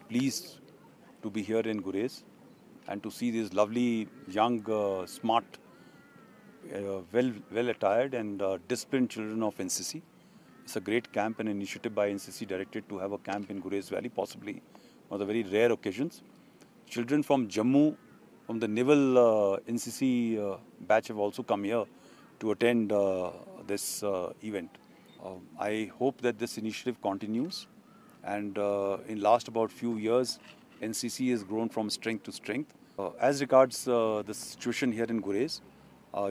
pleased to be here in Gurez and to see these lovely, young, smart, well attired and disciplined children of NCC. It's a great camp and initiative by NCC directed to have a camp in Gurez Valley, possibly one of the very rare occasions. Children from Jammu, from the naval NCC batch have also come here to attend this event. I hope that this initiative continues, and in last about few years, NCC has grown from strength to strength. As regards the situation here in Gurez,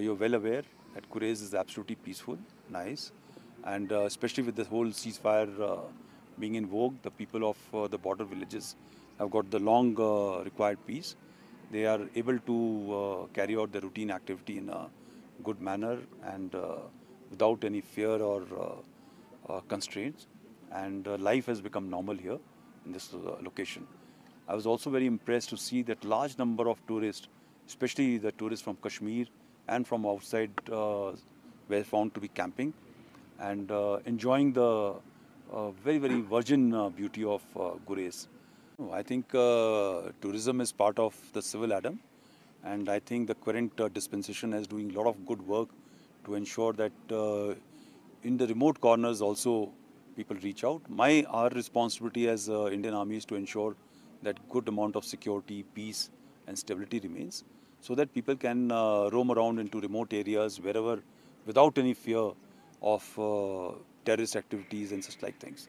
you're well aware that Gurez is absolutely peaceful, nice, and especially with the whole ceasefire being in vogue, the people of the border villages have got the long required peace. They are able to carry out their routine activity in a good manner and without any fear or constraints. And life has become normal here in this location. I was also very impressed to see that large number of tourists, especially the tourists from Kashmir and from outside, were found to be camping and enjoying the very, very virgin beauty of Gurez. I think tourism is part of the civil Adam, and I think the current dispensation is doing a lot of good work to ensure that in the remote corners also people reach out. Our responsibility as Indian Army is to ensure that good amount of security, peace and stability remains, so that people can roam around into remote areas wherever without any fear of terrorist activities and such like things.